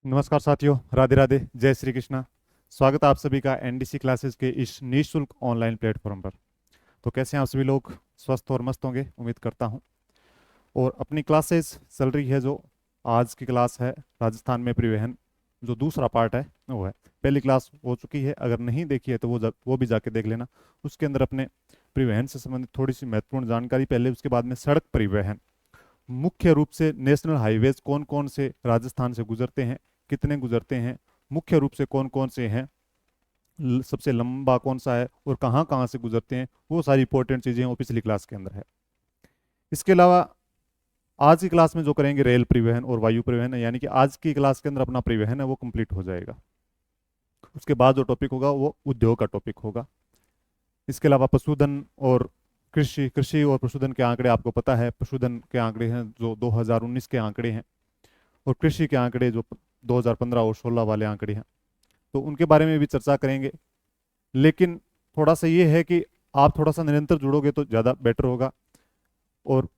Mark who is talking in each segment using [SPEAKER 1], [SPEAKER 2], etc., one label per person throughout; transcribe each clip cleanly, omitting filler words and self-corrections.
[SPEAKER 1] नमस्कार साथियों, राधे राधे, जय श्री कृष्णा। स्वागत है आप सभी का एनडीसी क्लासेस के इस निःशुल्क ऑनलाइन प्लेटफॉर्म पर। तो कैसे हैं आप सभी लोग? स्वस्थ और मस्त होंगे उम्मीद करता हूं। और अपनी क्लासेस चल रही है। जो आज की क्लास है राजस्थान में परिवहन, जो दूसरा पार्ट है वो है। पहली क्लास हो चुकी है, अगर नहीं देखी है तो वो भी जाके देख लेना। उसके अंदर अपने परिवहन से संबंधित थोड़ी सी महत्वपूर्ण जानकारी पहले, उसके बाद में सड़क परिवहन, मुख्य रूप से नेशनल हाईवेज कौन कौन से राजस्थान से गुजरते हैं, कितने गुजरते हैं, मुख्य रूप से कौन कौन से हैं, सबसे लंबा कौन सा है और कहाँ कहाँ से गुजरते हैं, वो सारी इंपॉर्टेंट चीजें वो पिछली क्लास के अंदर है। इसके अलावा आज की क्लास में जो करेंगे रेल परिवहन और वायु परिवहन है, यानी कि आज की क्लास के अंदर अपना परिवहन है वो कंप्लीट हो जाएगा। उसके बाद जो टॉपिक होगा वो उद्योग का टॉपिक होगा। इसके अलावा पशुधन और कृषि कृषि और पशुधन के आंकड़े आपको पता है। पशुधन के आंकड़े हैं जो 2019 के आंकड़े हैं, और कृषि के आंकड़े जो 2015 और 16 वाले आंकड़े हैं, तो उनके बारे में भी चर्चा करेंगे। लेकिन थोड़ा सा ये है कि आप थोड़ा सा निरंतर जुड़ोगे तो ज़्यादा बेटर होगा। और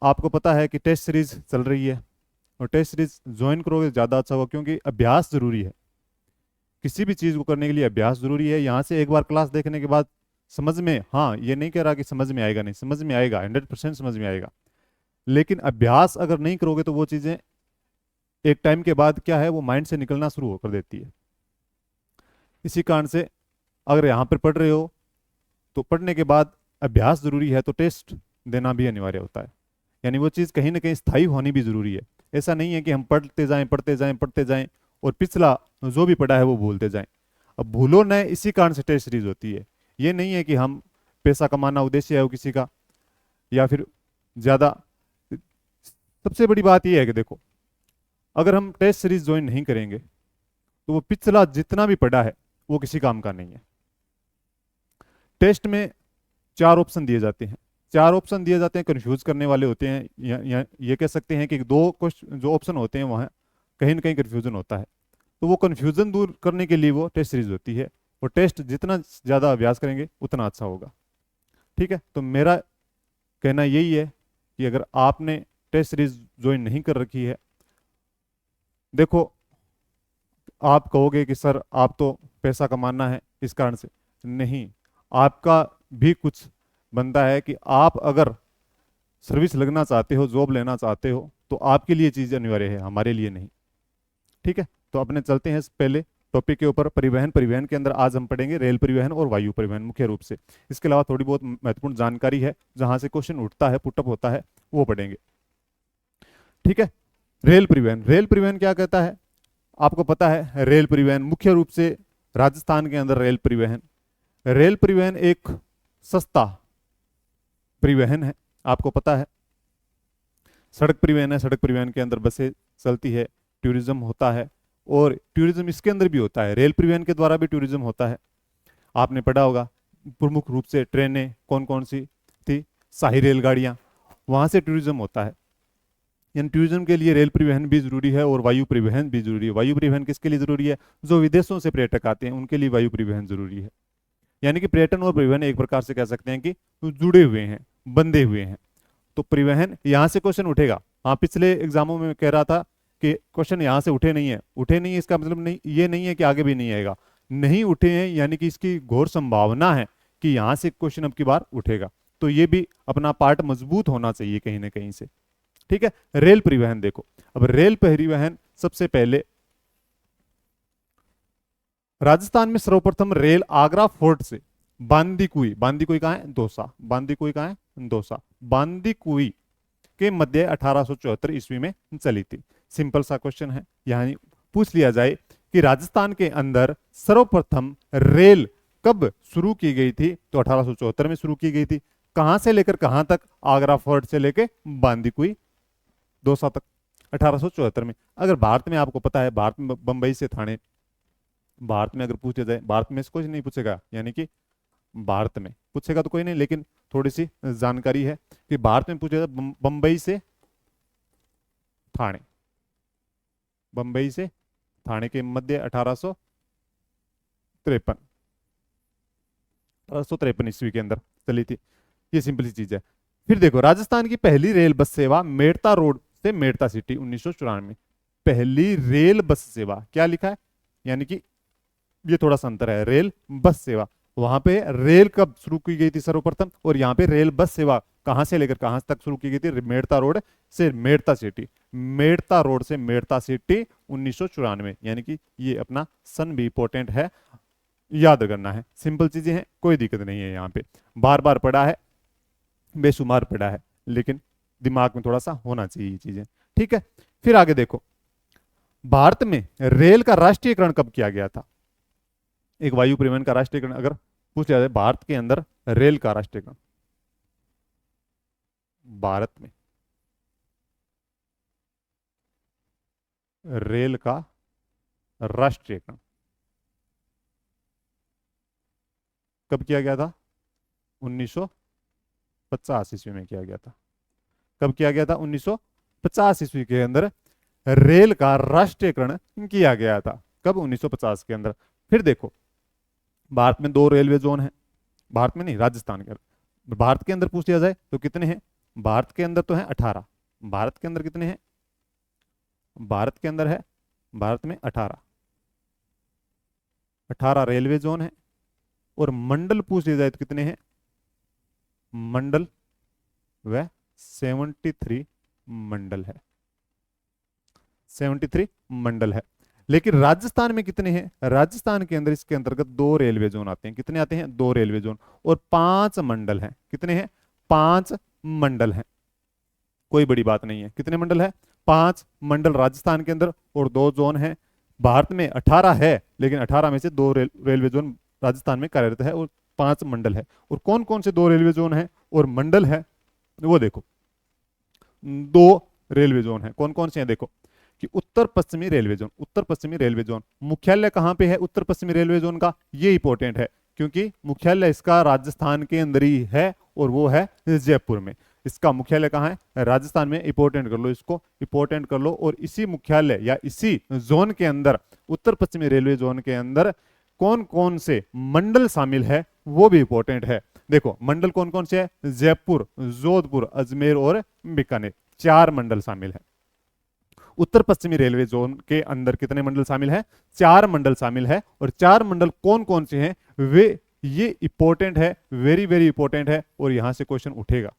[SPEAKER 1] आपको पता है कि टेस्ट सीरीज चल रही है, और टेस्ट सीरीज ज्वाइन करोगे ज़्यादा अच्छा होगा, क्योंकि अभ्यास जरूरी है। किसी भी चीज़ को करने के लिए अभ्यास जरूरी है। यहाँ से एक बार क्लास देखने के बाद समझ में, हाँ ये नहीं कह रहा कि समझ में आएगा, नहीं, समझ में आएगा, 100% समझ में आएगा। लेकिन अभ्यास अगर नहीं करोगे तो वो चीज़ें एक टाइम के बाद क्या है, वो माइंड से निकलना शुरू कर देती है। इसी कारण से अगर यहाँ पर पढ़ रहे हो तो पढ़ने के बाद अभ्यास जरूरी है, तो टेस्ट देना भी अनिवार्य होता है। यानी वो चीज़ कहीं ना कहीं स्थायी होनी भी जरूरी है। ऐसा नहीं है कि हम पढ़ते जाएं पढ़ते जाएं पढ़ते जाएं और पिछला जो भी पढ़ा है वो भूलते जाएं। अब भूलो न, इसी कारण से टेस्ट सीरीज होती है। ये नहीं है कि हम पैसा कमाना उद्देश्य है वो किसी का, या फिर ज़्यादा। सबसे बड़ी बात यह है कि देखो, अगर हम टेस्ट सीरीज ज्वाइन नहीं करेंगे तो वो पिछला जितना भी पढ़ा है वो किसी काम का नहीं है। टेस्ट में चार ऑप्शन दिए जाते हैं। चार ऑप्शन दिए जाते हैं, कंफ्यूज करने वाले होते हैं, या ये कह सकते हैं कि दो क्वेश्चन जो ऑप्शन होते हैं वहाँ कहीं ना कहीं कंफ्यूजन होता है। तो वो कंफ्यूजन दूर करने के लिए वो टेस्ट सीरीज होती है। और टेस्ट जितना ज़्यादा अभ्यास करेंगे उतना अच्छा होगा। ठीक है, तो मेरा कहना यही है कि अगर आपने टेस्ट सीरीज ज्वाइन नहीं कर रखी है, देखो, आप कहोगे कि सर आप तो पैसा कमाना है इस कारण से, नहीं, आपका भी कुछ बनता है कि आप अगर सर्विस लगना चाहते हो, जॉब लेना चाहते हो, तो आपके लिए चीज़ अनिवार्य है, हमारे लिए नहीं। ठीक है, तो अपने चलते हैं इस पहले टॉपिक के ऊपर, परिवहन। परिवहन के अंदर आज हम पढ़ेंगे रेल परिवहन और वायु परिवहन मुख्य रूप से। इसके अलावा थोड़ी बहुत महत्वपूर्ण जानकारी है, जहां से क्वेश्चन उठता है, पुटअप होता है, वो पढ़ेंगे। ठीक है, रेल परिवहन। रेल परिवहन क्या कहता है आपको पता है। रेल परिवहन मुख्य रूप से राजस्थान के अंदर रेल परिवहन एक सस्ता परिवहन है, आपको पता है। सड़क परिवहन है, सड़क परिवहन के अंदर बसें चलती है, टूरिज्म होता है, और टूरिज्म इसके अंदर भी होता है। रेल परिवहन के द्वारा भी टूरिज्म होता है। आपने पढ़ा होगा प्रमुख रूप से ट्रेनें कौन कौन सी थी, शाही रेलगाड़ियां, वहां से टूरिज्म होता है। यानी टूरिज्म के लिए रेल परिवहन भी जरूरी है और वायु परिवहन भी जरूरी है। वायु परिवहन किसके लिए जरूरी है? जो विदेशों से पर्यटक आते हैं उनके लिए वायु परिवहन जरूरी है। यानी कि पर्यटन और परिवहन एक प्रकार से कह सकते हैं कि जुड़े हुए हैं, बंधे हुए हैं। तो परिवहन यहाँ से क्वेश्चन उठेगा। हाँ, पिछले एग्जामों में कह रहा था कि क्वेश्चन यहाँ से उठे नहीं है। उठे नहीं है इसका मतलब नहीं, ये नहीं है कि आगे भी नहीं आएगा। नहीं उठे हैं यानी कि इसकी घोर संभावना है कि यहाँ से क्वेश्चन अब की बार उठेगा। तो ये भी अपना पार्ट मजबूत होना चाहिए कहीं ना कहीं से। ठीक है, रेल परिवहन देखो। अब रेल परिवहन सबसे पहले राजस्थान में सर्वप्रथम रेल आगरा फोर्ट से बांदीकुई, बांदीकुई कहाँ है? दौसा। बांदीकुई कहाँ है? दौसा। बांदीकुई के मध्य 1874 ईस्वी में चली थी। सिंपल सा क्वेश्चन है, यानी पूछ लिया जाए कि राजस्थान के अंदर सर्वप्रथम रेल कब शुरू की गई थी, तो 1874 में शुरू की गई थी। कहां से लेकर कहां तक? आगरा फोर्ट से लेकर बांदीकुई दौसा तक, 1874 में। अगर भारत में आपको पता है, भारत में बंबई से थाने, भारत में अगर पूछा जाए, भारत में से कुछ नहीं पूछेगा, यानी कि भारत में पूछेगा तो कोई नहीं, लेकिन थोड़ी सी जानकारी है कि भारत में पूछेगा बंबई से थाने, बंबई से थाने के मध्य 1853 ईस्वी के अंदर चली थी। ये सिंपल सी चीज है। फिर देखो, राजस्थान की पहली रेल बस सेवा मेड़ता रोड से मेड़ता सिटी 1994 में। पहली रेल बस सेवा, क्या लिखा है, यानी कि ये थोड़ा सा अंतर है, रेल बस सेवा, वहां पे रेल कब शुरू की गई थी सर्वप्रथम, और यहाँ पे रेल बस सेवा कहां से लेकर कहां तक शुरू की गई थी, मेड़ता रोड से मेड़ता सिटी, मेड़ता रोड से मेड़ता सिटी 1994, यानी कि ये अपना सन भी इंपॉर्टेंट है, याद करना है, सिंपल चीजें हैं, कोई दिक्कत नहीं है, यहाँ पे बार बार पढ़ा है, बेशुमार पढ़ा है, लेकिन दिमाग में थोड़ा सा होना चाहिए ये चीजें, ठीक है। फिर आगे देखो, भारत में रेल का राष्ट्रीयकरण कब किया गया था, एक वायु परिवहन का राष्ट्रीयकरण अगर पूछ लिया जाए, भारत के अंदर रेल का राष्ट्रीयकरण, भारत में रेल का राष्ट्रीयकरण कब किया गया था, 1950 ईस्वी में किया गया था, कब किया गया था, 1950 ईस्वी के अंदर रेल का राष्ट्रीयकरण किया गया था, कब, 1950 के अंदर। फिर देखो, भारत में 2 रेलवे जोन है, भारत में नहीं, राजस्थान के अंदर, भारत के अंदर पूछ लिया जाए तो कितने हैं, भारत के अंदर तो है 18, भारत के अंदर कितने हैं, भारत के अंदर है, भारत में 18 रेलवे जोन है, और मंडल पूछ लिया जाए तो कितने हैं, मंडल वह 73 मंडल है, 73 मंडल है। लेकिन राजस्थान में कितने हैं, राजस्थान के अंदर इसके अंतर्गत 2 रेलवे जोन आते हैं, कितने आते हैं, 2 रेलवे जोन, और 5 मंडल हैं, कितने हैं, 5 मंडल हैं, कोई बड़ी बात नहीं है, कितने मंडल है, 5 मंडल राजस्थान के अंदर, और 2 जोन है, भारत में 18 है, लेकिन 18 में से 2 रेलवे जोन राजस्थान में कार्यरत है, और 5 मंडल है। और कौन कौन से 2 रेलवे जोन है और मंडल है, वो देखो, 2 रेलवे जोन है, कौन कौन से हैं, देखो कि उत्तर पश्चिमी रेलवे जोन, उत्तर पश्चिमी रेलवे जोन मुख्यालय कहां पे है, उत्तर पश्चिमी रेलवे जोन का, ये इंपॉर्टेंट है, क्योंकि मुख्यालय इसका राजस्थान के अंदर ही है, और वो है जयपुर में, इसका मुख्यालय कहाँ है, राजस्थान में, इंपॉर्टेंट कर लो, इसको इंपॉर्टेंट कर लो। और इसी मुख्यालय या इसी जोन के अंदर, उत्तर पश्चिमी रेलवे जोन के अंदर कौन कौन से मंडल शामिल है, वो भी इंपॉर्टेंट है। देखो मंडल कौन कौन से है, जयपुर, जोधपुर, अजमेर और बीकानेर, 4 मंडल शामिल है। उत्तर पश्चिमी रेलवे जोन के अंदर कितने मंडल शामिल है, 4 मंडल शामिल है। और 4 मंडल कौन कौन से हैं, वे, ये इंपॉर्टेंट है, वेरी वेरी इंपॉर्टेंट है, और यहां से क्वेश्चन उठेगा,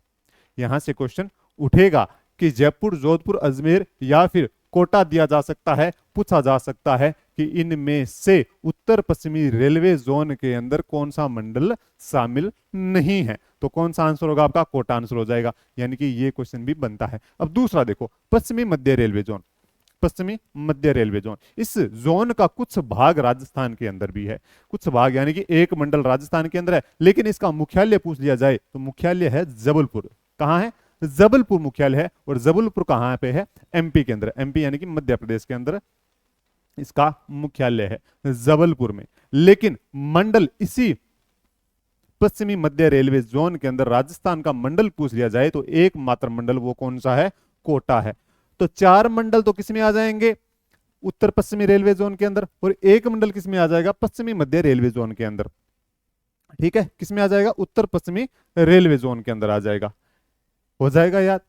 [SPEAKER 1] यहां से क्वेश्चन उठेगा कि जयपुर, जोधपुर, अजमेर या फिर कोटा दिया जा सकता है, पूछा जा सकता है कि इनमें से उत्तर पश्चिमी रेलवे जोन के अंदर कौन सा मंडल शामिल नहीं है, तो कौन सा आंसर होगा आपका, कोटा आंसर हो जाएगा, यानी कि ये क्वेश्चन भी बनता है। अब दूसरा देखो, पश्चिमी मध्य रेलवे जोन, पश्चिमी मध्य रेलवे जोन, इस जोन का कुछ भाग राजस्थान के अंदर भी है, कुछ भाग, यानी कि एक मंडल राजस्थान के अंदर है, लेकिन इसका मुख्यालय पूछ लिया जाए तो मुख्यालय है जबलपुर, कहां है, जबलपुर मुख्यालय है। और जबलपुर कहां पे है, एमपी के अंदर, एमपी यानी कि मध्य प्रदेश के अंदर इसका मुख्यालय है, जबलपुर में। लेकिन मंडल इसी पश्चिमी मध्य रेलवे जोन के अंदर राजस्थान का मंडल पूछ लिया जाए तो एकमात्र मंडल वो कौन सा है, कोटा है। तो 4 मंडल तो किसमें आ जाएंगे, उत्तर पश्चिमी रेलवे जोन के अंदर, और एक मंडल किसमें आ जाएगा, पश्चिमी मध्य रेलवे जोन के अंदर, ठीक है, किसमें आ जाएगा, उत्तर पश्चिमी रेलवे जोन के अंदर आ जाएगा। हो जाएगा याद,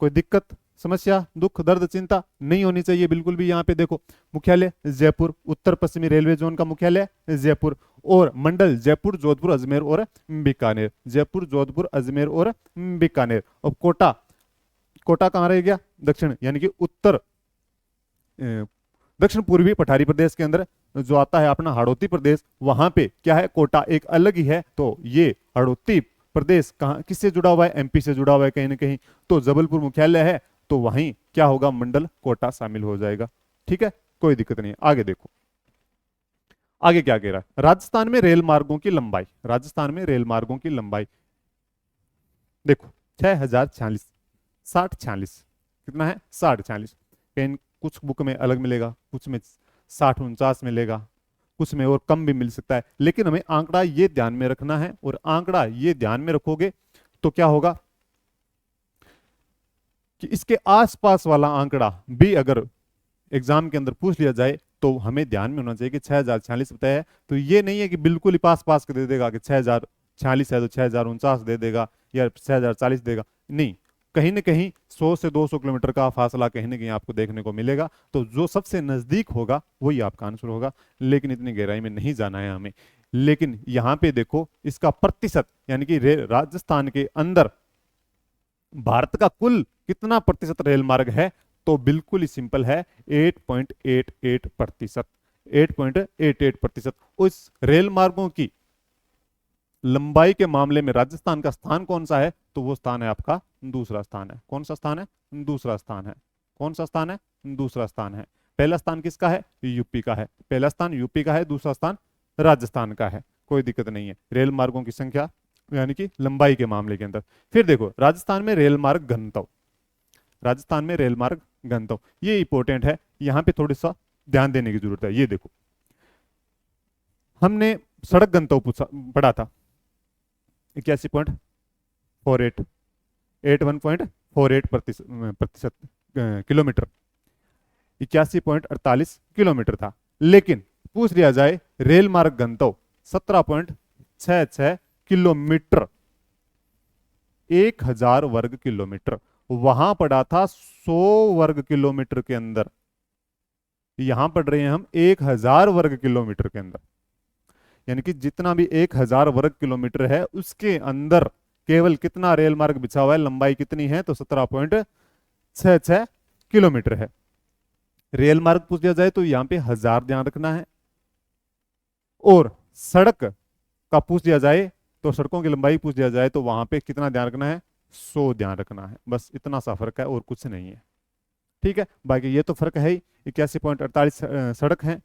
[SPEAKER 1] कोई दिक्कत, समस्या, दुख, दर्द, चिंता नहीं होनी चाहिए बिल्कुल भी। यहाँ पे देखो, मुख्यालय जयपुर, उत्तर पश्चिमी रेलवे जोन का मुख्यालय जयपुर, और मंडल जयपुर, जोधपुर, अजमेर और बीकानेर, जयपुर, जोधपुर, अजमेर और बीकानेर। और कोटा, कोटा कहाँ रह गया, दक्षिण यानी कि उत्तर दक्षिण पूर्वी पठारी प्रदेश के अंदर जो आता है अपना हाड़ौती प्रदेश, वहां पे क्या है, कोटा एक अलग ही है। तो ये हाड़ौती प्रदेश कहां, किससे जुड़ा हुआ है, एमपी से जुड़ा हुआ है कहीं ना कहीं, तो जबलपुर मुख्यालय है, तो वहीं क्या होगा, मंडल कोटा शामिल हो जाएगा, ठीक है, कोई दिक्कत नहीं है। आगे देखो, आगे क्या कह रहा है, राजस्थान में रेल मार्गों की लंबाई, राजस्थान में रेल मार्गों की लंबाई देखो 6046, 6046 कितना है, 6046, कहीं कुछ बुक में अलग मिलेगा, कुछ में 6049 मिलेगा, कुछ में और कम भी मिल सकता है, लेकिन हमें आंकड़ा ये ध्यान में रखना है। और आंकड़ा ये ध्यान में रखोगे तो क्या होगा कि इसके आसपास वाला आंकड़ा भी अगर एग्जाम के अंदर पूछ लिया जाए तो हमें ध्यान में होना चाहिए कि 6046 बताया है, तो ये नहीं है कि बिल्कुल ही पास पास कर दे देगा कि 6046 है तो 6049 दे देगा या 6040 देगा, नहीं, कहीं ना कहीं 100 से 200 किलोमीटर का फासला कहीं ना कहीं आपको देखने को मिलेगा। तो जो सबसे नजदीक होगा वही आपका आंसर होगा, लेकिन इतनी गहराई में नहीं जाना है हमें। लेकिन यहां पे देखो इसका प्रतिशत, यानी कि राजस्थान के अंदर भारत का कुल कितना प्रतिशत रेल मार्ग है, तो बिल्कुल ही सिंपल है, 8.88%। 8.88%। उस रेल मार्गों की लंबाई के मामले में राजस्थान का स्थान कौन सा है, तो वो स्थान है आपका दूसरा स्थान है। कौन सा स्थान है? दूसरा स्थान है। कौन सा स्थान है? दूसरा स्थान है। पहला स्थान किसका है? यूपी का है। पहला स्थान यूपी का है, दूसरा स्थान राजस्थान का है। कोई दिक्कत नहीं है रेल मार्गों की संख्या यानी कि लंबाई के मामले के अंदर। फिर देखो राजस्थान में रेल मार्ग घनत्व, राजस्थान में रेल मार्ग घनत्व ये इंपॉर्टेंट है, यहां पे थोड़ा सा ध्यान देने की जरूरत है। ये देखो हमने सड़क घनत्व पूछा पढ़ा था 81.48, 81.48 प्रतिशत किलोमीटर, 81.48 किलोमीटर था। लेकिन पूछ लिया जाए रेल मार्ग घनत्व 17.66 किलोमीटर, 1000 वर्ग किलोमीटर। वहां पढ़ा था 100 वर्ग किलोमीटर के अंदर, यहां पढ़ रहे हैं हम 1000 वर्ग किलोमीटर के अंदर। यानी कि जितना भी 1000 वर्ग किलोमीटर है उसके अंदर केवल कितना रेल मार्ग बिछा हुआ है, लंबाई कितनी है, तो 17.66 किलोमीटर है। रेल मार्ग पूछ दिया जाए तो यहां पे 1000 ध्यान रखना है, और सड़क का पूछ दिया जाए तो सड़कों की लंबाई पूछ दिया जाए तो वहां पे कितना ध्यान रखना है, 100 ध्यान रखना है। बस इतना सा फर्क है और कुछ नहीं है। ठीक है, बाकी ये तो फर्क है ही। 81.48 सड़क है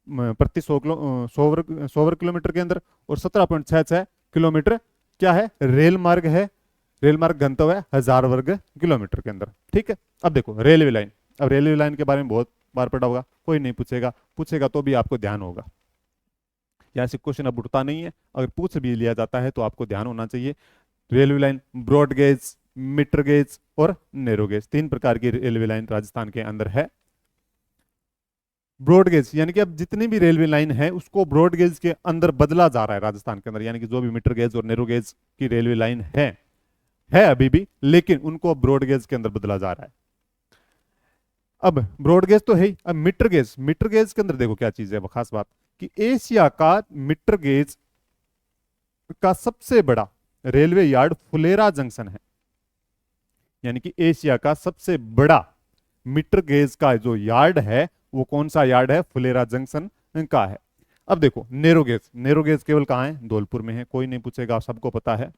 [SPEAKER 1] प्रति 100 वर्ग किलोमीटर के अंदर, और 17.66 किलोमीटर क्या है, रेल मार्ग है। रेल मार्ग घनत्व है 1000 वर्ग किलोमीटर के अंदर। ठीक है, अब देखो रेलवे लाइन। अब रेलवे लाइन के बारे में बहुत बार पढ़ा होगा, कोई नहीं पूछेगा, पूछेगा तो भी आपको ध्यान होगा। यहाँ से क्वेश्चन अब उठता नहीं है, अगर पूछ भी लिया जाता है तो आपको ध्यान होना चाहिए। Railway line broad gauge, metre gauge और नैरो गेज, 3 प्रकार की रेलवे लाइन राजस्थान के अंदर है। ब्रॉड गेज यानी कि अब जितनी भी रेलवे लाइन है उसको ब्रॉड गेज के अंदर बदला जा रहा है राजस्थान के अंदर, यानी कि जो भी मीटर गेज और नैरो गेज की रेलवे लाइन है अभी भी, लेकिन उनको ब्रॉड गेज के अंदर बदला जा रहा है। अब ब्रॉड गेज तो है ही, अब मीटर गेज। मीटर गेज के अंदर देखो क्या चीज है वो खास बात, कि एशिया का मीटर गेज का सबसे बड़ा रेलवे यार्ड फुलेरा जंक्शन है। यानी कि एशिया का सबसे बड़ा मीटर गेज का जो यार्ड है वो कौन सा यार्ड है, फुलेरा जंक्शन का है। अब देखो नैरो गेज, नैरो गेज केवल कहां है, धौलपुर में है। कोई नहीं पूछेगा, सबको पता है,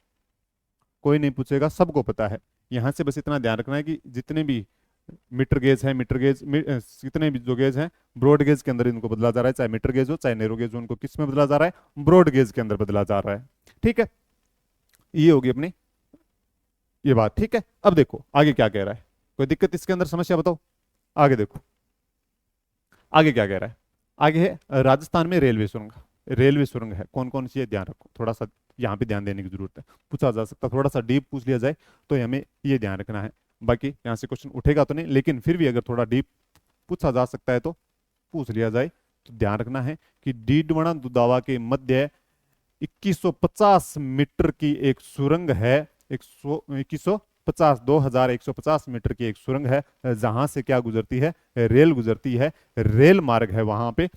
[SPEAKER 1] कोई नहीं पूछेगा, सबको पता है। यहां से बस इतना ध्यान रखना है कि जितने भी मीटर गेज है, मीटर गेज कितने भी जो गेज हैं ब्रॉड गेज के अंदर इनको बदला जा रहा है, चाहे मीटर गेज हो चाहे नैरो गेज हो, उनको किस में बदला जा रहा है, ब्रॉड गेज के अंदर बदला जा रहा है। ठीक है, ये होगी अपनी ये बात। ठीक है, अब देखो आगे क्या कह रहा है, कोई दिक्कत इसके अंदर, समस्या बताओ। आगे देखो आगे क्या कह रहा है, आगे है राजस्थान में रेलवे सुरंग। रेलवे सुरंग है कौन कौन सी है, ध्यान रखो, थोड़ा सा यहाँ पे ध्यान देने की जरूरत है। पूछा जा सकता, थोड़ा सा डीप पूछ लिया जाए तो हमें ये ध्यान रखना है। बाकी यहाँ से क्वेश्चन उठेगा तो नहीं, लेकिन फिर भी अगर थोड़ा डीप पूछा जा सकता है तो पूछ लिया जाए। तो ध्यान रखना है कि डीडवाना दुदावा के मध्य 2150 मीटर की एक सुरंग है, 2150 मीटर की एक सुरंग है, जहां से क्या गुजरती है, रेल गुजरती है, रेल मार्ग है वहां पे।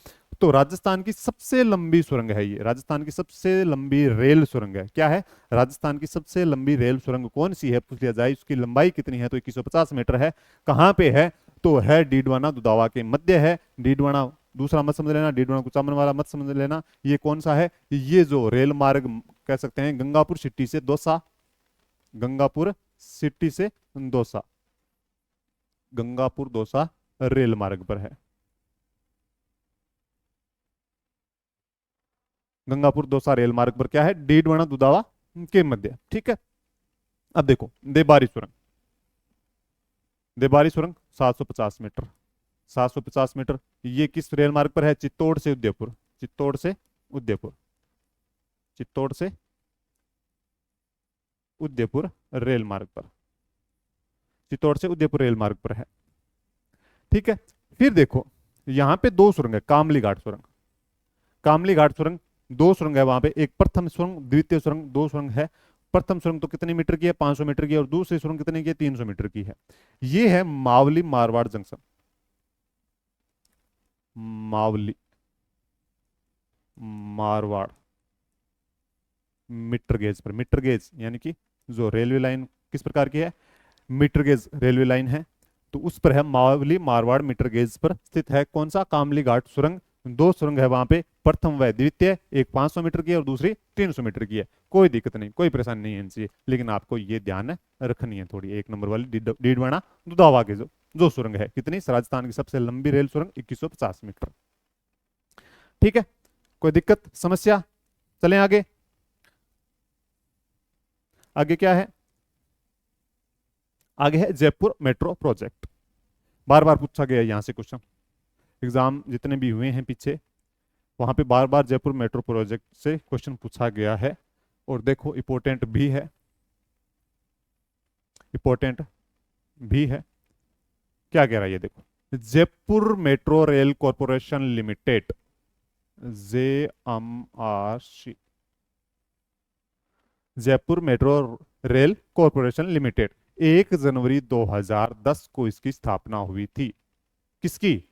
[SPEAKER 1] तो राजस्थान की सबसे लंबी सुरंग है ये, राजस्थान की सबसे लंबी रेल सुरंग है। क्या है, राजस्थान की सबसे लंबी रेल सुरंग कौन सी है पूछ लिया जाए, उसकी लंबाई कितनी है, तो 2150 मीटर है। कहां पे है, तो है डीडवाना दुदावा के मध्य है। डीडवाना दूसरा मत समझ लेना, डीडवाना कुचामन वाला मत समझ लेना। ये कौन सा है, ये जो रेल मार्ग कह सकते हैं गंगापुर सिटी से दौसा, गंगापुर सिटी से दौसा, गंगापुर दौसा रेल मार्ग पर है। गंगापुर दौसा रेल मार्ग पर क्या है, डीडवाना दुदावा के मध्य। ठीक है, अब देखो देबारी सुरंग। देबारी सुरंग 750 मीटर, 750 मीटर। ये किस रेल मार्ग पर है, चित्तौड़ से उदयपुर, चित्तौड़ से उदयपुर, चित्तौड़ से उदयपुर रेल मार्ग पर, चित्तौड़ से उदयपुर रेल मार्ग पर है। ठीक है, फिर देखो यहां पे 2 सुरंग है, कामली घाट सुरंग, कामली घाट सुरंग 2 सुरंग है वहां पे, एक प्रथम सुरंग, द्वितीय सुरंग, 2 सुरंग है। प्रथम सुरंग तो कितने मीटर की है, 500 मीटर की है, और दूसरी सुरंग कितने की है, 300 मीटर की है। ये है Mavli Marwar junction. Mavli Marwar metre gauge पर, मीटर गेज यानी कि जो रेलवे लाइन किस प्रकार की है, मीटर गेज रेलवे लाइन है, तो उस पर है मावली मारवाड़ मीटर गेज पर स्थित है कौन सा, कामली घाट सुरंग। दो सुरंग है वहां पे, प्रथम व द्वितीय, एक 500 मीटर की है और दूसरी 300 मीटर की है। कोई दिक्कत नहीं, कोई परेशानी नहीं है इनसे, लेकिन आपको ये ध्यान रखनी है थोड़ी। एक नंबर वाली डीडवाना दुधावा के जो जो सुरंग है, कितनी, राजस्थान की सबसे लंबी रेल सुरंग 2150 मीटर। ठीक है, कोई दिक्कत समस्या, चलें आगे। आगे क्या है, आगे है जयपुर मेट्रो प्रोजेक्ट। बार बार पूछा गया है यहां से क्वेश्चन, एग्जाम जितने भी हुए हैं पीछे, वहां पे बार बार जयपुर मेट्रो प्रोजेक्ट से क्वेश्चन पूछा गया है। और देखो इंपॉर्टेंट भी है, इंपॉर्टेंट भी है। क्या कह रहा है ये देखो, Jaipur metro rail corporation limited, J M R C, Jaipur metro rail corporation limited, 1 जनवरी 2010 को इसकी स्थापना हुई थी। किसकी,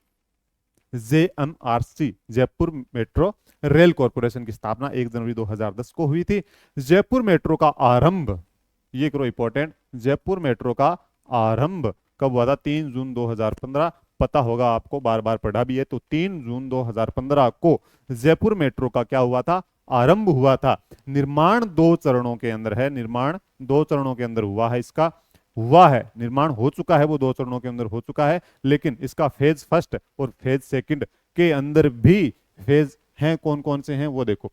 [SPEAKER 1] JMRC, Jaipur metro rail corporation की स्थापना 1 जनवरी 2010 को हुई थी। जयपुर मेट्रो का आरंभ, ये करो इंपॉर्टेंट, जयपुर मेट्रो का आरंभ कब हुआ था, 3 जून 2015। पता होगा आपको, बार बार पढ़ा भी है, तो 3 जून 2015 को जयपुर मेट्रो का क्या हुआ था, आरंभ हुआ था। निर्माण 2 चरणों के अंदर है, निर्माण 2 चरणों के अंदर हुआ है, इसका हुआ है, निर्माण हो चुका है, वो 2 चरणों के अंदर हो चुका है। लेकिन इसका फेज फर्स्ट और फेज सेकंड के अंदर भी फेज हैं, कौन कौन से हैं वो देखो।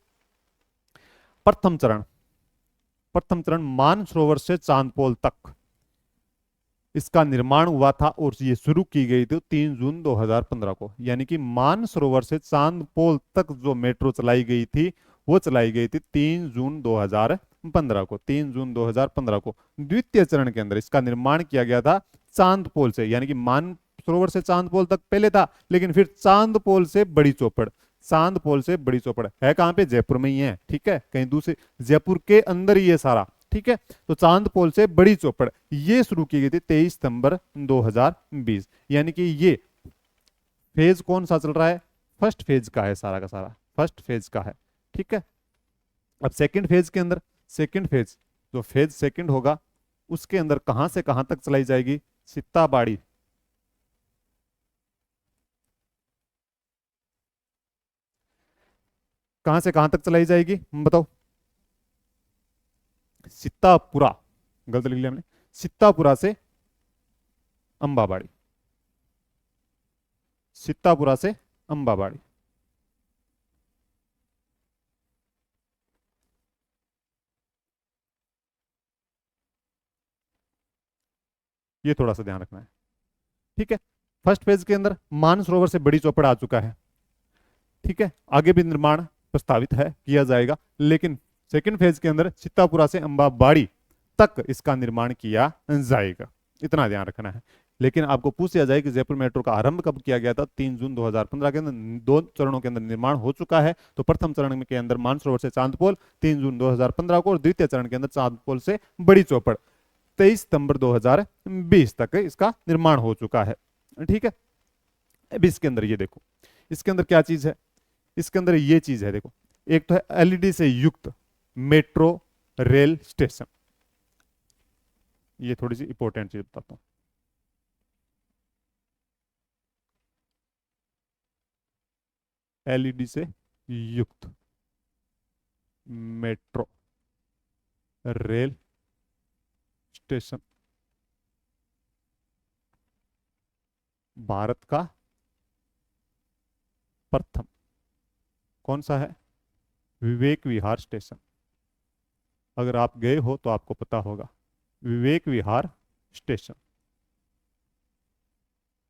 [SPEAKER 1] प्रथम चरण, प्रथम चरण मानसरोवर से चांदपोल तक इसका निर्माण हुआ था और ये शुरू की गई थी 3 जून 2015 को। यानी कि मानसरोवर से चांदपोल तक जो मेट्रो चलाई गई थी, वो चलाई गई थी 3 जून 2015 को, 3 जून 2015 को। द्वितीय चरण के अंदर इसका निर्माण किया गया था चांदपोल से, यानी कि मानसरोवर से चांदपोल तक पहले था, लेकिन फिर चांदपोल से बड़ी चौपड़, चांदपोल से बड़ी चौपड़ है कहां पे, जयपुर में ही है। ठीक है, कहीं दूसरे, जयपुर के अंदर ही है सारा। ठीक है, तो चांदपोल से बड़ी चौपड़ ये शुरू की गई थी 23 सितंबर 2020। यानी कि ये फेज कौन सा चल रहा है, फर्स्ट फेज का है, सारा का सारा फर्स्ट फेज का है। ठीक है, अब सेकंड फेज के अंदर, सेकंड फेज, जो फेज सेकंड होगा उसके अंदर कहां से कहां तक चलाई जाएगी, सित्ताबाड़ी, कहां से कहां तक चलाई जाएगी बताओ, सित्तापुरा, गलत लिख लिया हमने, सित्तापुरा से अंबाबाड़ी, सित्तापुरा से अंबाबाड़ी। ये थोड़ा सा ध्यान रखना है। ठीक है, फर्स्ट फेज के अंदर मानसरोवर से बड़ी चौपड़ आ चुका है। ठीक है, आगे भी निर्माण प्रस्तावित है, किया जाएगा, लेकिन सेकंड फेज के अंदर चित्तापुरा से अंबाबाड़ी तक इसका निर्माण किया जाएगा, इतना ध्यान रखना है। लेकिन आपको पूछ लिया जाए कि जयपुर मेट्रो का आरंभ कब किया गया था, 3 जून 2015 के अंदर, 2 चरणों के अंदर निर्माण हो चुका है। तो प्रथम चरण के अंदर मानसरोवर से चांदपोल 3 जून 2015 को, और द्वितीय चरण के अंदर चांदपोल से बड़ी चौपड़ 23 सितंबर 2020 तक इसका निर्माण हो चुका है। ठीक है, अब इसके अंदर ये देखो, इसके अंदर क्या चीज है, इसके अंदर ये चीज है देखो, एक तो है एलईडी से युक्त मेट्रो रेल स्टेशन, ये थोड़ी सी इंपॉर्टेंट चीज बताता हूं। एलईडी से युक्त मेट्रो रेल स्टेशन भारत का प्रथम कौन सा है, विवेक विहार स्टेशन। अगर आप गए हो तो आपको पता होगा, विवेक विहार स्टेशन।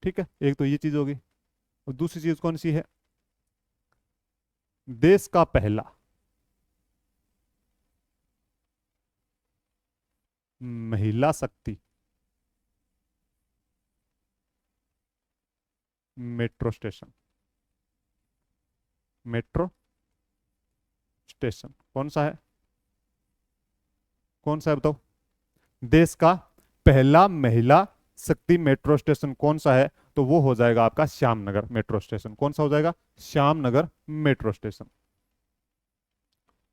[SPEAKER 1] ठीक है, एक तो ये चीज होगी, और दूसरी चीज कौन सी है, देश का पहला महिला शक्ति मेट्रो स्टेशन, मेट्रो स्टेशन कौन सा है, कौन सा है बताओ? देश का पहला महिला शक्ति मेट्रो स्टेशन कौन सा है? तो वो हो जाएगा आपका श्यामनगर मेट्रो स्टेशन। कौन सा हो जाएगा? Shyamnagar metro station.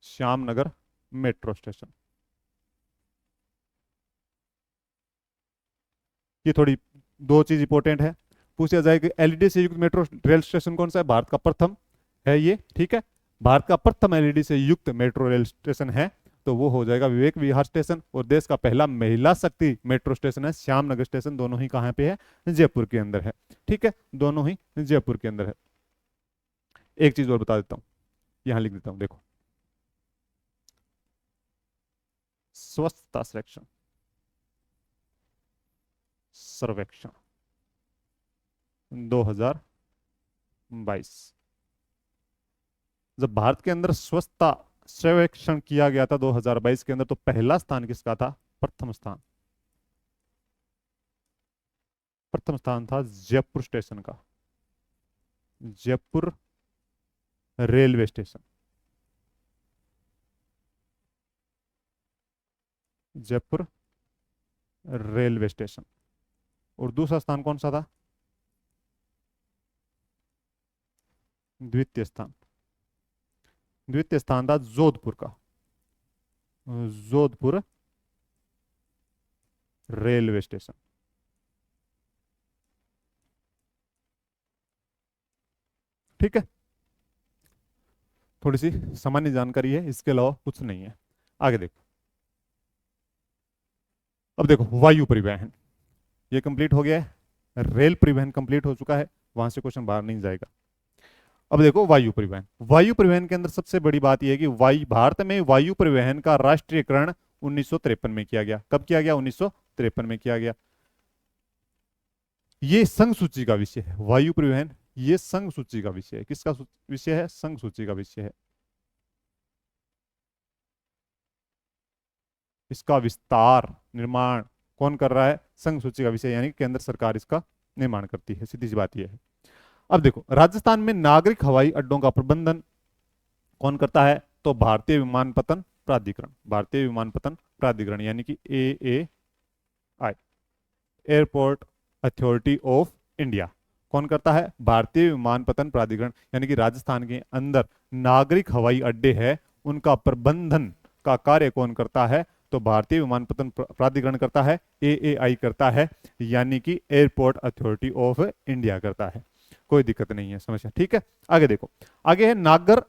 [SPEAKER 1] Shyamnagar metro station. ये थोड़ी दो चीज इंपॉर्टेंट है, पूछा जाए कि एलईडी से युक्त मेट्रो रेल स्टेशन कौन सा है? भारत का प्रथम है ये, ठीक है। भारत का प्रथम एलईडी से युक्त मेट्रो रेल स्टेशन है तो वो हो जाएगा विवेक विहार स्टेशन। और देश का पहला महिला शक्ति मेट्रो स्टेशन है श्यामनगर स्टेशन। दोनों ही कहाँ पे है? जयपुर के अंदर है, ठीक है, दोनों ही जयपुर के अंदर है। एक चीज और बता देता हूं, यहां लिख देता हूं, देखो, स्वच्छता सर्वेक्षण सर्वेक्षण 2022, जब भारत के अंदर स्वच्छता सर्वेक्षण किया गया था 2022 के अंदर, तो पहला स्थान किसका था? प्रथम स्थान, प्रथम स्थान था जयपुर स्टेशन का, Jaipur railway station, Jaipur railway station. और दूसरा स्थान कौन सा था? द्वितीय स्थान, द्वितीय स्थान था जोधपुर का, जोधपुर रेलवे स्टेशन। ठीक है, थोड़ी सी सामान्य जानकारी है, इसके अलावा कुछ नहीं है। आगे देखो, अब देखो वायु परिवहन, ये कंप्लीट हो गया है, रेल परिवहन कंप्लीट हो चुका है, वहां से क्वेश्चन बाहर नहीं जाएगा। अब देखो वायु परिवहन, वायु परिवहन के अंदर सबसे बड़ी बात यह है कि भारत में वायु परिवहन का राष्ट्रीयकरण 1953 में किया गया। कब किया गया? 1953 में किया गया। ये संघ सूची का विषय है, वायु परिवहन ये संघ सूची का विषय है। किसका विषय है? संघ सूची का विषय है। इसका विस्तार निर्माण कौन कर रहा है? संघ सूची का विषय, यानी केंद्र सरकार इसका निर्माण करती है, सीधी सी बात यह है। अब देखो, राजस्थान में नागरिक हवाई अड्डों का प्रबंधन कौन करता है? तो भारतीय विमानपत्तन प्राधिकरण, भारतीय विमानपत्तन प्राधिकरण यानी कि AAI, airport authority of India. कौन करता है? भारतीय विमानपत्तन प्राधिकरण, यानी कि राजस्थान के अंदर नागरिक हवाई अड्डे हैं, उनका प्रबंधन का कार्य कौन करता है? तो भारतीय विमानपत्तन प्राधिकरण करता है, AAI करता है, यानी कि एयरपोर्ट अथॉरिटी ऑफ इंडिया करता है। कोई दिक्कत नहीं है, समस्या ठीक है। आगे देखो, आगे है नागर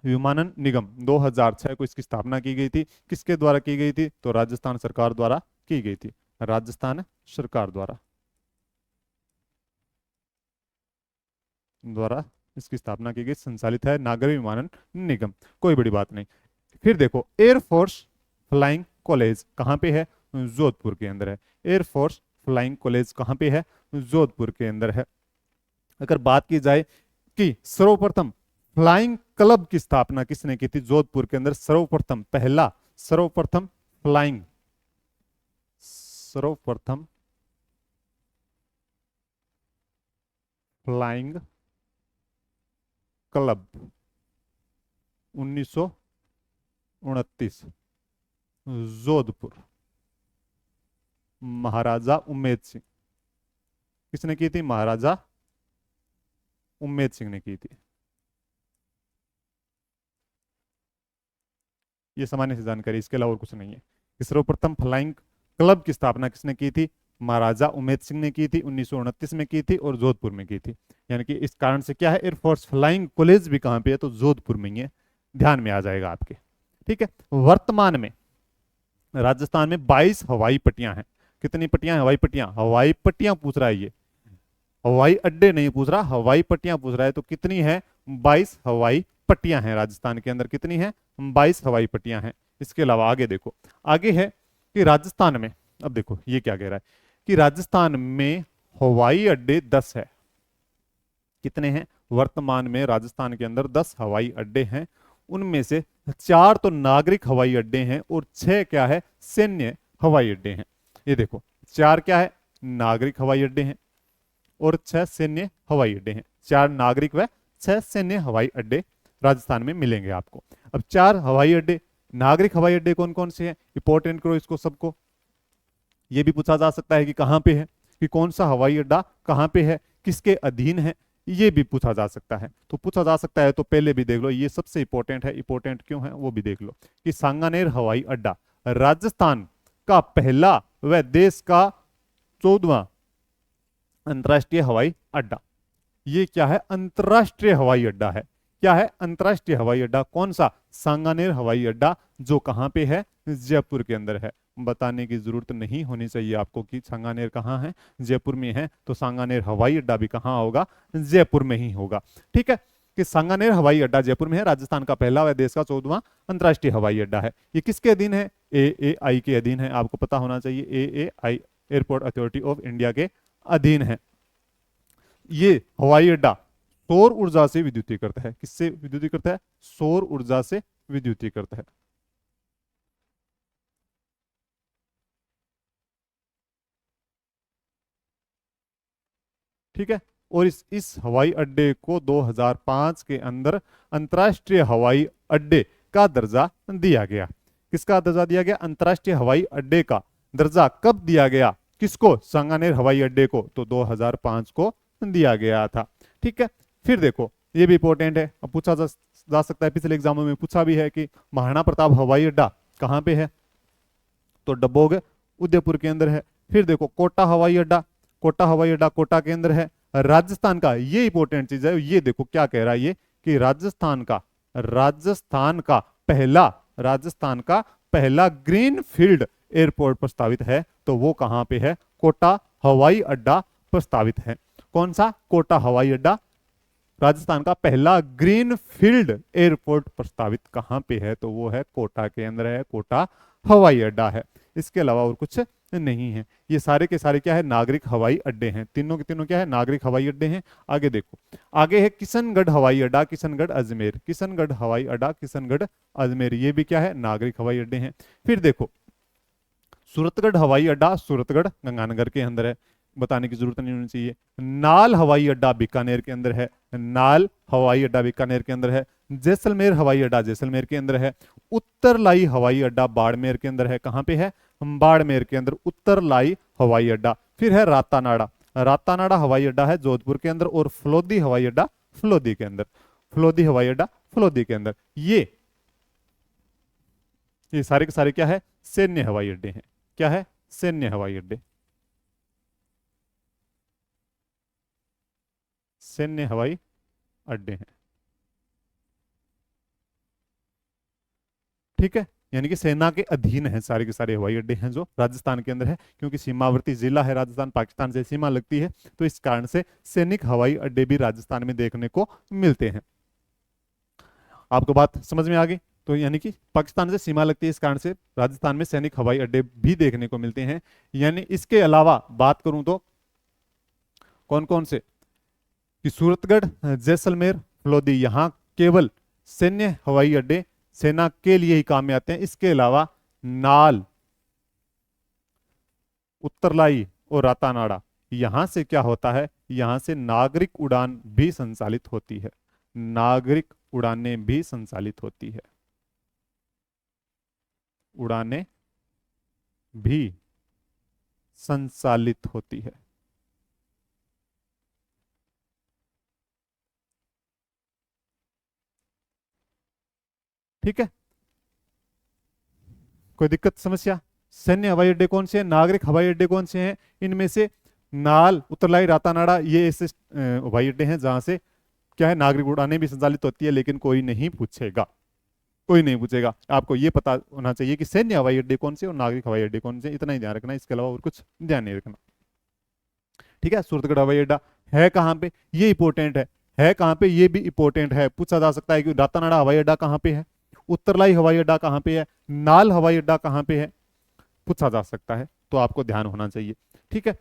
[SPEAKER 1] विमानन निगम। 2006 को इसकी स्थापना की गई थी। किसके द्वारा की गई थी? तो राजस्थान सरकार द्वारा की गई थी, राजस्थान सरकार द्वारा इसकी स्थापना की गई, संचालित है नागर विमानन निगम। कोई बड़ी बात नहीं। फिर देखो, एयरफोर्स फ्लाइंग कॉलेज कहां पे है? जोधपुर के अंदर है। एयरफोर्स फ्लाइंग कॉलेज कहां पे है? जोधपुर के अंदर है। अगर बात की जाए कि सर्वप्रथम फ्लाइंग क्लब की स्थापना किसने की थी? जोधपुर के अंदर सर्वप्रथम, पहला सर्वप्रथम फ्लाइंग क्लब 1929, जोधपुर, महाराजा उम्मेद सिंह। किसने की थी? महाराजा उम्मेद सिंह ने की थी। ये सामान्य सी जानकारी, इसके अलावा और कुछ नहीं है। सर्वप्रथम फ्लाइंग क्लब की स्थापना किसने की थी? महाराजा उम्मेद सिंह ने की थी, 1929 में की थी और जोधपुर में की थी। यानी कि इस कारण से क्या है, एयरफोर्स फ्लाइंग कॉलेज भी कहां पे है? तो जोधपुर में ही है, ध्यान में आ जाएगा आपके। ठीक है, वर्तमान में राजस्थान में 22 हवाई पट्टियां हैं। कितनी पट्टियां? हवाई पट्टियां, हवाई पट्टियां पूछ रहा है ये, हवाई अड्डे नहीं पूछ रहा, हवाई पट्टियां पूछ रहा है। तो कितनी है? 22 हवाई पट्टियां हैं राजस्थान के अंदर। कितनी है? 22 हवाई पट्टियां हैं। इसके अलावा आगे देखो, आगे है कि राजस्थान में, अब देखो ये क्या कह रहा है कि राजस्थान में हवाई अड्डे 10 है। कितने हैं? वर्तमान में राजस्थान के अंदर 10 हवाई अड्डे हैं। उनमें से 4 तो नागरिक हवाई अड्डे हैं और 6 क्या है? सैन्य हवाई अड्डे हैं। ये देखो, 4 क्या है? नागरिक हवाई अड्डे हैं और 6 सैन्य हवाई अड्डे हैं। 4 नागरिक व 6 सैन्य हवाई अड्डे राजस्थान में मिलेंगे आपको। अब 4 हवाई अड्डे नागरिक हवाई अड्डे कौन कौन से हैं, इंपॉर्टेंट करो इसको सबको। ये भी पूछा जा सकता है कि कहाँ पे है, कि कौन सा हवाई अड्डा कहाँ पे है, किसके अधीन है, ये भी पूछा जा सकता है। तो पूछा जा सकता है तो पहले भी देख लो, ये सबसे इंपॉर्टेंट है, इंपॉर्टेंट क्यों है वो भी देख लो, कि सांगानेर हवाई अड्डा राजस्थान का पहला व देश का 14वां अंतरराष्ट्रीय हवाई अड्डा। ये क्या है, अंतरराष्ट्रीय हवाई अड्डा है। क्या है, अंतरराष्ट्रीय हवाई अड्डा। कौन सा, सांगानेर हवाई अड्डा, जो कहां पे है, जयपुर के अंदर है। बताने की जरूरत नहीं होनी चाहिए आपको कि सांगानेर कहाँ है, जयपुर में है, तो सांगानेर हवाई अड्डा भी कहाँ होगा, जयपुर में ही होगा। ठीक है, कि सांगानेर हवाई अड्डा जयपुर में है, राजस्थान का पहला व देश का 14वां अंतरराष्ट्रीय हवाई अड्डा है। ये किसके अधीन है, AAI के अधीन है, आपको पता होना चाहिए, AAI airport authority of India के अधीन है। ये हवाई अड्डा सौर ऊर्जा से विद्युतीकृत है। किससे विद्युतीकृत है, सौर ऊर्जा से विद्युतीकृत है। ठीक है, और इस हवाई अड्डे को 2005 के अंदर अंतरराष्ट्रीय हवाई अड्डे का दर्जा दिया गया। किसका दर्जा दिया गया, अंतरराष्ट्रीय हवाई अड्डे का दर्जा कब दिया गया, किसको, सांगानेर हवाई अड्डे को, तो 2005 को दिया गया था। ठीक है, फिर देखो ये भी इंपॉर्टेंट है, अब पूछा जा सकता है, पिछले एग्जामों में पूछा भी है कि महाराणा प्रताप हवाई अड्डा कहाँ पे है, तो डबोग उदयपुर के अंदर है। फिर देखो कोटा हवाई अड्डा, कोटा हवाई अड्डा कोटा के अंदर है, राजस्थान का। ये इंपॉर्टेंट चीज है, ये देखो क्या कह रहा है ये, कि राजस्थान का पहला ग्रीन फील्ड एयरपोर्ट प्रस्तावित है, तो वो कहां पे है, कोटा हवाई अड्डा प्रस्तावित है। कौन सा, कोटा हवाई अड्डा, राजस्थान का पहला ग्रीन फील्ड एयरपोर्ट प्रस्तावित कहां पे है, तो वो है कोटा के अंदर है, कोटा हवाई अड्डा है। इसके अलावा और कुछ नहीं है। ये सारे के सारे क्या है, नागरिक हवाई अड्डे हैं, तीनों के तीनों क्या है, नागरिक हवाई अड्डे हैं। आगे देखो, आगे है किशनगढ़ हवाई अड्डा, किशनगढ़ अजमेर, किशनगढ़ हवाई अड्डा, किशनगढ़ अजमेर, ये भी क्या है, नागरिक हवाई अड्डे हैं। फिर देखो सूरतगढ़ हवाई अड्डा, सूरतगढ़ गंगानगर के अंदर है, बताने की जरूरत नहीं होनी चाहिए। नाल हवाई अड्डा बीकानेर के अंदर है, नाल हवाई अड्डा बीकानेर के अंदर है। जैसलमेर हवाई अड्डा जैसलमेर के अंदर है। उत्तरलाई हवाई अड्डा बाड़मेर के अंदर है, कहां पे है, बाड़मेर के अंदर उत्तरलाई हवाई अड्डा। फिर है रातानाडा, रातानाडा हवाई अड्डा है जोधपुर के अंदर, और फलोदी हवाई अड्डा फलोदी के अंदर, फलोदी हवाई अड्डा फलोदी के अंदर। ये सारे के सारे क्या है, सैन्य हवाई अड्डे हैं। क्या है, सैन्य हवाई अड्डे, सैन्य हवाई अड्डे हैं। ठीक है, यानी कि सेना के अधीन है सारे के सारे हवाई अड्डे हैं जो राजस्थान के अंदर है, क्योंकि सीमावर्ती जिला है राजस्थान, पाकिस्तान से सीमा लगती है, तो इस कारण से सैनिक हवाई अड्डे भी राजस्थान में देखने को मिलते हैं। आपको बात समझ में आ गई, तो यानी कि पाकिस्तान से सीमा लगती है, इस कारण से राजस्थान में सैनिक हवाई अड्डे भी देखने को मिलते हैं। यानी इसके अलावा बात करूं तो कौन कौन से, कि सूरतगढ़, जैसलमेर, फलोदी, यहां केवल सैन्य हवाई अड्डे सेना के लिए ही काम में आते हैं। इसके अलावा नाल, उत्तरलाई और रातानाडा, यहां से क्या होता है, यहां से नागरिक उड़ान भी संचालित होती है, नागरिक उड़ानें भी संचालित होती है, उड़ानें भी संचालित होती है। ठीक है, कोई दिक्कत समस्या, सैन्य हवाई अड्डे कौन से हैं, नागरिक हवाई अड्डे कौन से हैं, इनमें से नाल, उत्तरलाई, रातानाडा, ये ऐसे हवाई अड्डे हैं जहां से क्या है, नागरिक उड़ानें भी संचालित होती है। लेकिन कोई नहीं पूछेगा, कोई नहीं पूछेगा, आपको ये पता होना चाहिए कि सैन्य हवाई अड्डे कौन से और नागरिक हवाई अड्डे कौन से, इतना ही ध्यान रखना, इसके अलावा और कुछ ध्यान नहीं रखना। ठीक है, सूरतगढ़ हवाई अड्डा है कहां पे, ये इंपॉर्टेंट है कहां पे, ये भी इंपॉर्टेंट है, पूछा जा सकता है कि रातानाडा हवाई अड्डा कहां पे है, उत्तरलाई हवाई अड्डा कहां पे है, नाल हवाई अड्डा कहां पे है, पूछा जा सकता है, तो आपको ध्यान होना चाहिए। ठीक है,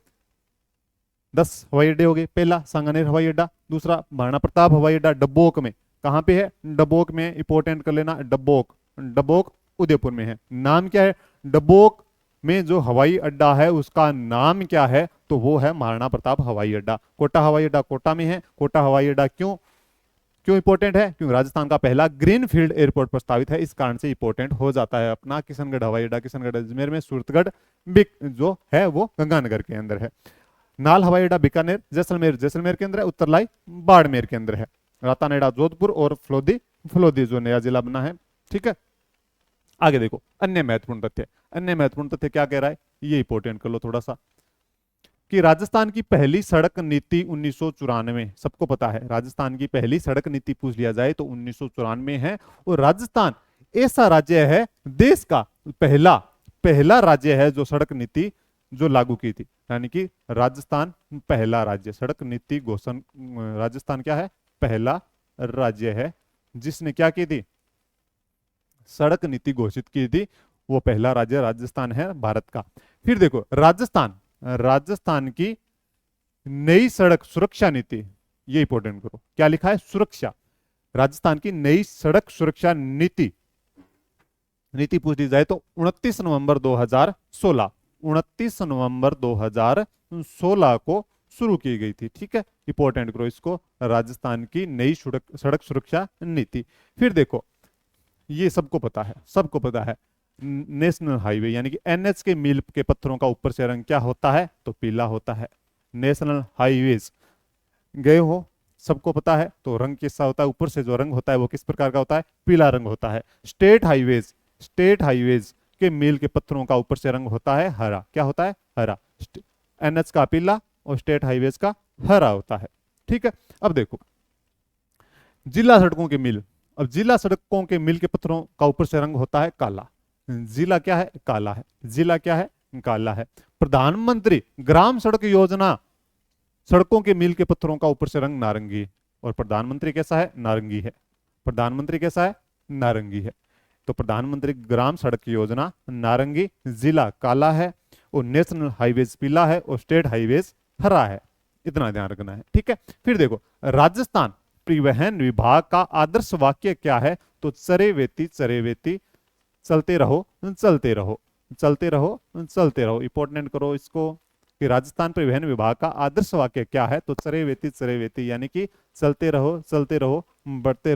[SPEAKER 1] 10 हवाई अड्डे हो गए। पहला सांगानेर हवाई अड्डा, दूसरा महाराणा प्रताप हवाई अड्डा डब्बोक में, कहां पे है, डब्बोक में, इंपॉर्टेंट कर लेना, डब्बोक, डब्बोक उदयपुर में है। नाम क्या है, डब्बोक में जो हवाई अड्डा है उसका नाम क्या है, तो वो है महाराणा प्रताप हवाई अड्डा। कोटा हवाई अड्डा कोटा में है, कोटा हवाई अड्डा क्यों क्यों इंपॉर्टेंट है? क्योंकि राजस्थान का पहला ग्रीनफील्ड एयरपोर्ट प्रस्तावित है, इस कारण से इंपॉर्टेंट हो जाता है अपना किशनगढ़ हवाई अड्डा। किशनगढ़ अजमेर में, सूरतगढ़ जो है वो गंगानगर के अंदर है। नाल हवाई अड्डा बीकानेर, जैसलमेर जैसलमेर के अंदर है, उत्तरलाई बाड़मेर के अंदर है, रातानेड़ा जोधपुर और फलोदी फलोदी जो नया जिला बना है। ठीक है, आगे देखो अन्य महत्वपूर्ण तथ्य। अन्य महत्वपूर्ण तथ्य क्या कह रहा है, ये इंपॉर्टेंट कर लो थोड़ा सा, कि राजस्थान की पहली सड़क नीति 1994, सबको पता है राजस्थान की पहली सड़क नीति पूछ लिया जाए तो 1994 है। और राजस्थान ऐसा राज्य है, देश का पहला पहला राज्य है जो सड़क नीति जो लागू की थी, यानी कि राजस्थान पहला राज्य सड़क नीति घोषण, राजस्थान क्या है, पहला राज्य है जिसने क्या की थी, सड़क नीति घोषित की थी। वो पहला राज्य राजस्थान है भारत का। फिर देखो राजस्थान की नई सड़क सुरक्षा नीति, ये इंपॉर्टेंट करो, क्या लिखा है, सुरक्षा। राजस्थान की नई सड़क सुरक्षा नीति पूछ ली जाए तो 29 नवंबर 2016 को शुरू की गई थी। ठीक है, इंपॉर्टेंट करो इसको, राजस्थान की नई सड़क सुरक्षा नीति। फिर देखो ये सबको पता है, सबको पता है, नेशनल हाईवे यानी कि एनएच के मील के पत्थरों का ऊपर से रंग क्या होता है, तो पीला होता है। नेशनल हाईवेज गए हो, सबको पता है, तो रंग कैसा होता है, ऊपर से जो रंग होता है वो किस प्रकार का होता है, पीला रंग होता है। स्टेट हाईवेज के मील के पत्थरों का ऊपर से रंग होता है हरा, क्या होता है, हरा। एनएच का पीला और स्टेट हाईवेज का हरा होता है। ठीक है, अब देखो जिला सड़कों के मील, अब जिला सड़कों के मील के पत्थरों का ऊपर से रंग होता है काला, जिला क्या है, काला है, जिला क्या है, काला है। प्रधानमंत्री ग्राम सड़क योजना सड़कों के मील के पत्थरों का ऊपर से रंग नारंगी, और प्रधानमंत्री कैसा है, नारंगी है। प्रधानमंत्री कैसा है, नारंगी है। तो प्रधानमंत्री ग्राम सड़क योजना नारंगी, जिला काला है, और नेशनल हाईवेज पीला है, और स्टेट हाईवेज हरा है। इतना ध्यान रखना है। ठीक है, फिर देखो राजस्थान परिवहन विभाग का आदर्श वाक्य क्या है, तो चरे वेती चलते रहो चलते रहो चलते रहो चलते रहो। इंपॉर्टेंट करो इसको कि राजस्थान परिवहन विभाग का आदर्श वाक्य क्या है, तो चरे वेती यानी कि चलते रहो बढ़ते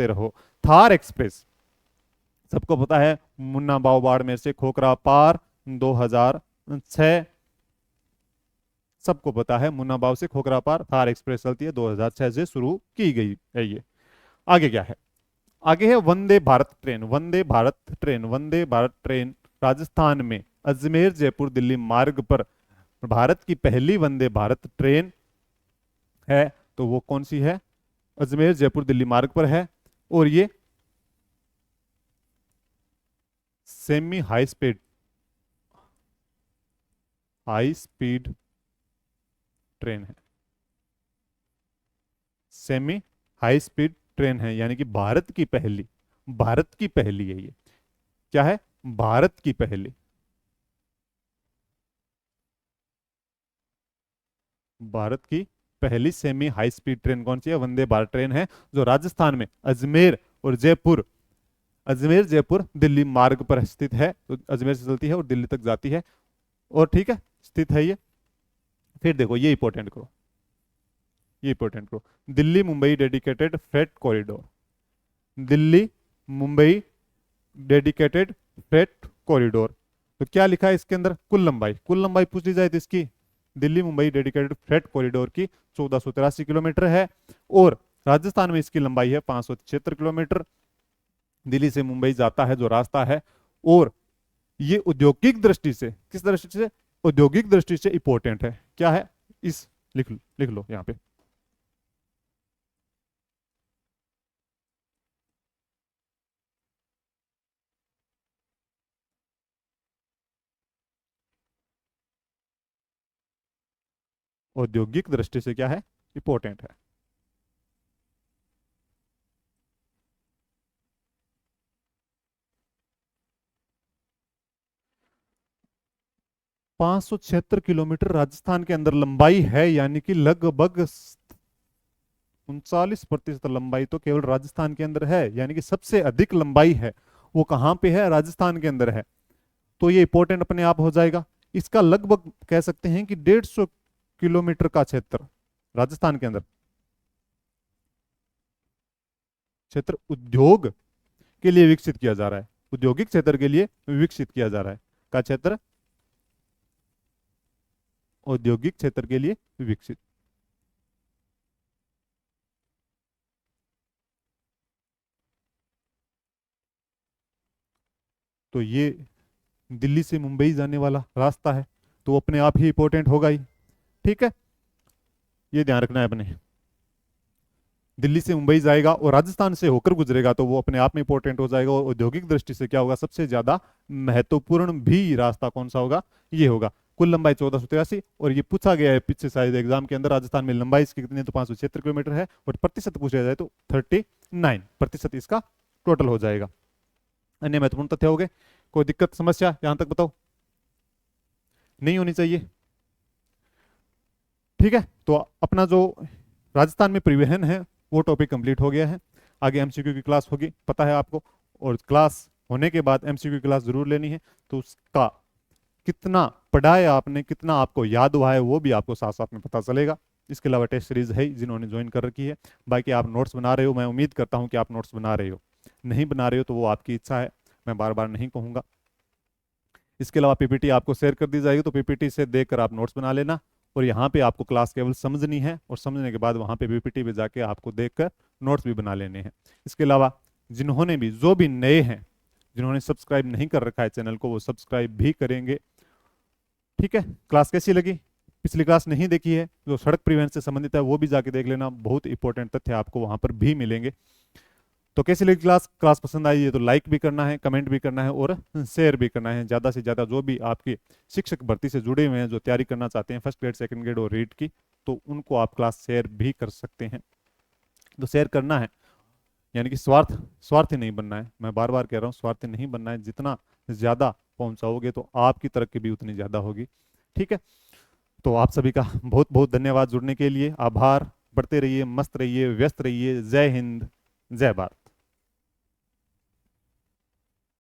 [SPEAKER 1] रहो। थार एक्सप्रेस सबको पता है, मुन्ना भाव बाड़मेर से खोखरा पार 2006, सबको पता है मुन्ना भाव से खोखरा पार थार एक्सप्रेस चलती है, 2006 से शुरू की गई है ये। आगे क्या है, आगे है वंदे भारत ट्रेन। वंदे भारत ट्रेन राजस्थान में अजमेर जयपुर दिल्ली मार्ग पर भारत की पहली वंदे भारत ट्रेन है, तो वो कौन सी है, अजमेर जयपुर दिल्ली मार्ग पर है। और ये सेमी हाई स्पीड ट्रेन है, सेमी हाई स्पीड ट्रेन है, यानी कि भारत की पहली है ये। क्या है, भारत की पहली, भारत की पहली सेमी हाई स्पीड ट्रेन कौन सी है, वंदे भारत ट्रेन है, जो राजस्थान में अजमेर जयपुर दिल्ली मार्ग पर स्थित है। तो अजमेर से चलती है और दिल्ली तक जाती है, और ठीक है स्थित है ये। फिर देखो ये इंपॉर्टेंट करो, Delhi Mumbai dedicated freight corridor, Delhi Mumbai dedicated freight corridor. तो क्या लिखा है इसके अंदर, कुल लंबाई पूछ ली जाए तो इसकी Delhi Mumbai dedicated freight corridor की 1483 किलोमीटर है, और राजस्थान में इसकी लंबाई है 576 किलोमीटर। दिल्ली से मुंबई जाता है जो रास्ता है, और ये औद्योगिक दृष्टि से, किस दृष्टि से, औद्योगिक दृष्टि से इंपॉर्टेंट है। क्या है, इस लिख लो यहां पे, औद्योगिक दृष्टि से क्या है, इंपॉर्टेंट है। 576 किलोमीटर राजस्थान के अंदर लंबाई है, यानी कि लगभग 39% लंबाई तो केवल राजस्थान के अंदर है, यानी कि सबसे अधिक लंबाई है वो कहां पे है, राजस्थान के अंदर है। तो ये इंपॉर्टेंट अपने आप हो जाएगा। इसका लगभग कह सकते हैं कि 150 किलोमीटर का क्षेत्र राजस्थान के अंदर क्षेत्र उद्योग के लिए विकसित किया जा रहा है, औद्योगिक क्षेत्र के लिए विकसित किया जा रहा है। का क्षेत्र औद्योगिक क्षेत्र के लिए विकसित। तो ये दिल्ली से मुंबई जाने वाला रास्ता है, तो अपने आप ही इंपॉर्टेंट होगा ही। ठीक है, ये ध्यान रखना है अपने। दिल्ली से मुंबई जाएगा और राजस्थान से होकर गुजरेगा तो वो अपने आप में इंपॉर्टेंट हो जाएगा। और औद्योगिक दृष्टि से क्या होगा, सबसे ज्यादा महत्वपूर्ण भी रास्ता कौन सा होगा, ये होगा। कुल लंबाई 1483, और ये पूछा गया है पीछे शायद एग्जाम के अंदर, राजस्थान में लंबाई इसकी कितनी है, तो 576 किलोमीटर है। और प्रतिशत पूछा जाए तो 39% इसका टोटल हो जाएगा। अन्य महत्वपूर्ण तथ्य हो गए। कोई दिक्कत समस्या यहां तक बताओ, नहीं होनी चाहिए। ठीक है, तो अपना जो राजस्थान में परिवहन है वो टॉपिक कंप्लीट हो गया है। आगे एमसीक्यू की क्लास होगी, पता है आपको, और क्लास होने के बाद एमसीक्यू की क्लास जरूर लेनी है। तो उसका कितना पढ़ा है आपने, कितना आपको याद हुआ है, वो भी आपको साथ साथ में पता चलेगा। इसके अलावा टेस्ट सीरीज है जिन्होंने ज्वाइन कर रखी है। बाकी आप नोट्स बना रहे हो, मैं उम्मीद करता हूं कि आप नोट्स बना रहे हो। नहीं बना रहे हो तो वो आपकी इच्छा है, मैं बार बार नहीं कहूंगा। इसके अलावा पीपीटी आपको शेयर कर दी जाएगी, तो पीपीटी से देखकर आप नोट्स बना लेना। और यहाँ पे आपको क्लास केवल समझनी है, और समझने के बाद वहाँ पे पीपीटी पे जाके आपको देखकर नोट्स भी बना लेने हैं। इसके अलावा जिन्होंने भी, जो भी नए हैं, जिन्होंने सब्सक्राइब नहीं कर रखा है चैनल को, वो सब्सक्राइब भी करेंगे। ठीक है, क्लास कैसी लगी? पिछली क्लास नहीं देखी है, जो सड़क परिवहन से संबंधित है वो भी जाके देख लेना, बहुत इंपॉर्टेंट तथ्य आपको वहां पर भी मिलेंगे। तो कैसी लगी क्लास? क्लास पसंद आई है तो लाइक भी करना है, कमेंट भी करना है, और शेयर भी करना है ज़्यादा से ज़्यादा। जो भी आपके शिक्षक भर्ती से जुड़े हुए हैं, जो तैयारी करना चाहते हैं फर्स्ट ग्रेड, सेकंड ग्रेड और रीट की, तो उनको आप क्लास शेयर भी कर सकते हैं। तो शेयर करना है, यानी कि स्वार्थी नहीं बनना है। मैं बार बार कह रहा हूँ, स्वार्थी नहीं बनना है। जितना ज़्यादा पहुंचाओगे तो आपकी तरक्की भी उतनी ज़्यादा होगी। ठीक है, तो आप सभी का बहुत बहुत धन्यवाद जुड़ने के लिए, आभार। बढ़ते रहिए, मस्त रहिए, व्यस्त रहिए। जय हिंद, जय भारत।